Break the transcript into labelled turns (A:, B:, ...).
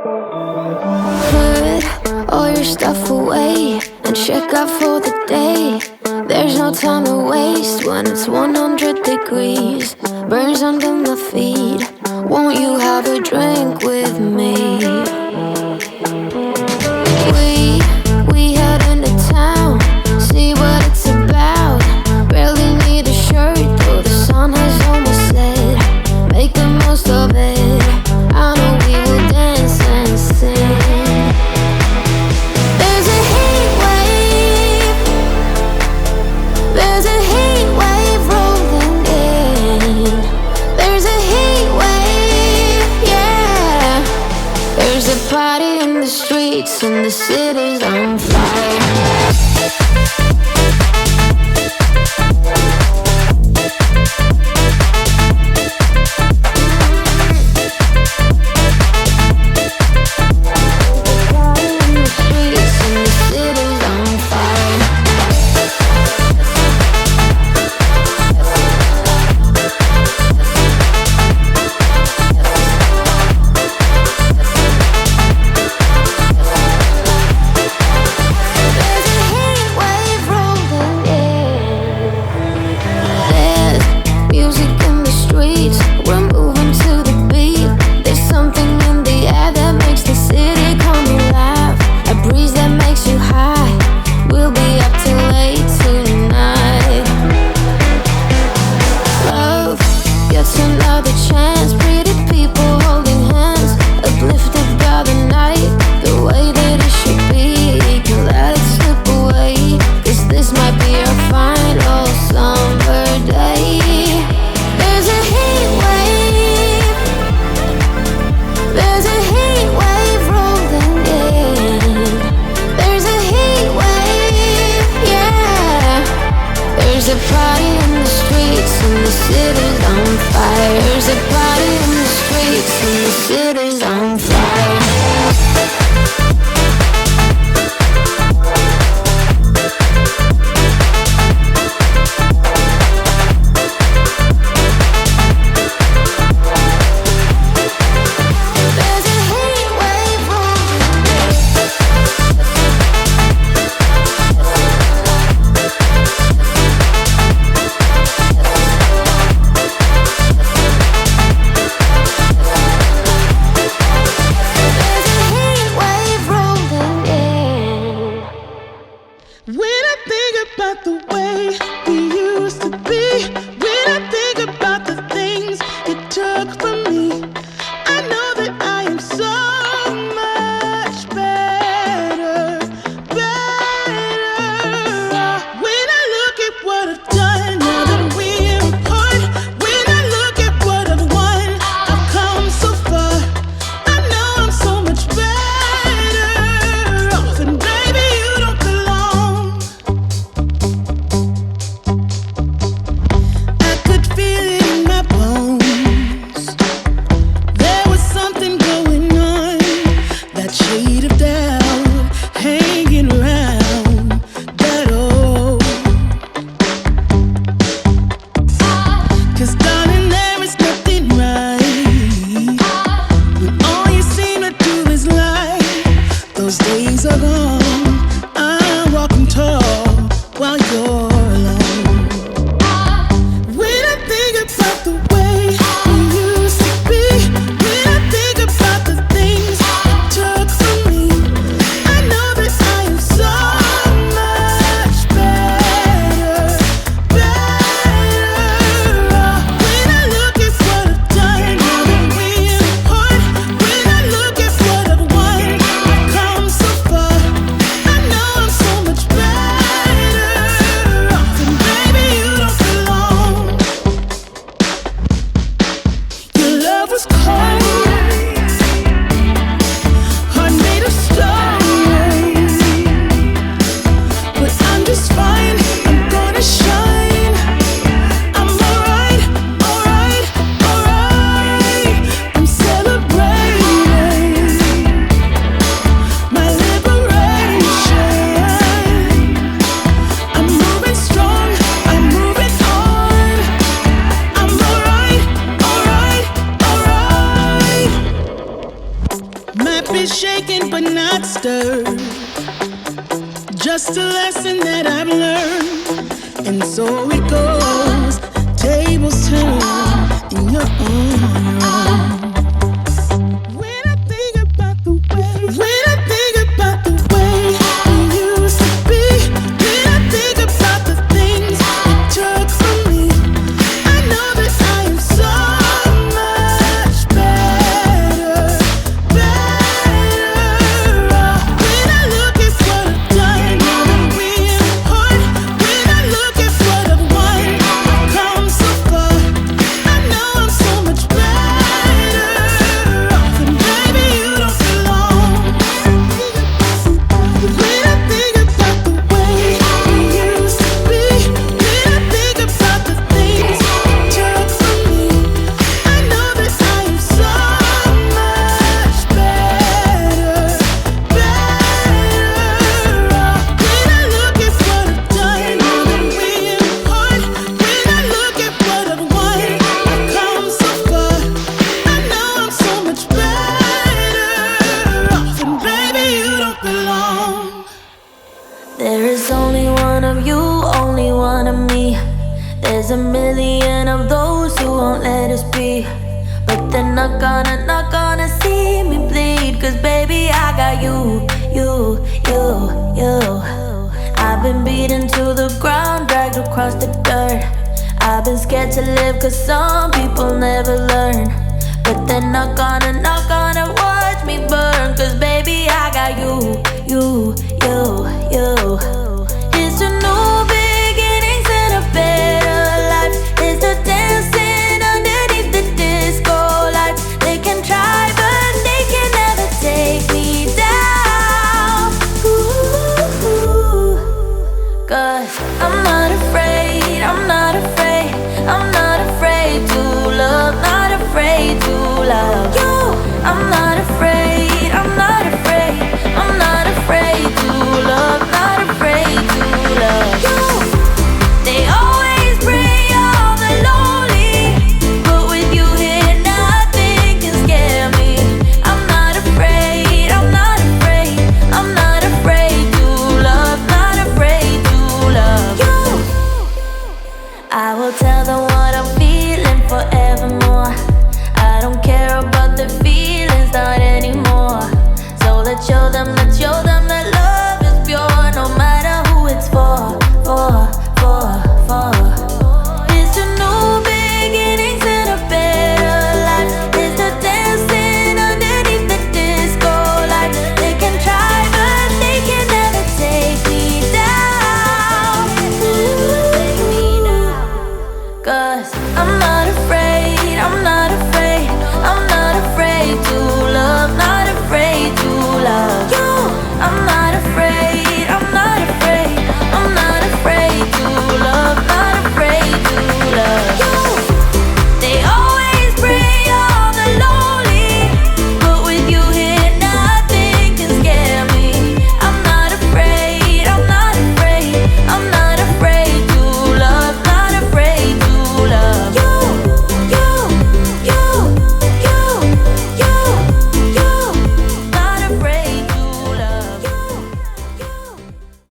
A: Put all your stuff away and check out for the day. There's no time to waste when it's 100 degrees. Burns under my feet. Won't you have a drink with me? We head into town, see what it's about. Barely need a shirt, though the sun has almost set. Make the most of it. I know we will dance and sing. There's a heat wave. There's a heat wave rolling in. There's a heat wave, yeah. There's a party in the streets and the city's on fire.
B: Might be shaken but not stirred. Just a lesson that I've learned. And so it goes. Tables turn and you're on your own. When I think about the way we used to be, when I think about the things you took from me, I know that I am so much better off. When I look at what I've done, now that we're apart, when I look at what I've won, I've come so far. I know I'm so much better off, and baby, you don't belong. When I think about the way we used to be, when I think about the things you took from me, I know that I am so much better off. When I look at what I've done, now that we're apart, when I look at what I've won, I've come so far. I know I'm so much better off, and baby, you don't belong.
A: There is only one of you, only one of me. There's a million of those who won't let us be. But they're not gonna see me bleed. Cause baby, I got you. I've been beaten to the ground, dragged across the dirt. I've been scared to live cause some people never learn. But they're not gonna watch me burn. Cause baby, I got you. It's a new beginnings and a better life. It's the dancing underneath the disco lights. They can try but they can never take me down. Ooh, cause I'm not afraid, I'm not afraid, I'm not afraid to love, not afraid to love you. I'm not afraid, I'm not afraid, I'm not afraid to love, not afraid to love you. They always bring all the lonely, but with you here nothing can scare me. I'm not afraid, I'm not afraid, I'm not afraid to love, not afraid to love you. I will tell them what I'm feeling forevermore. I don't care about the feelings, not anymore. So let's show them that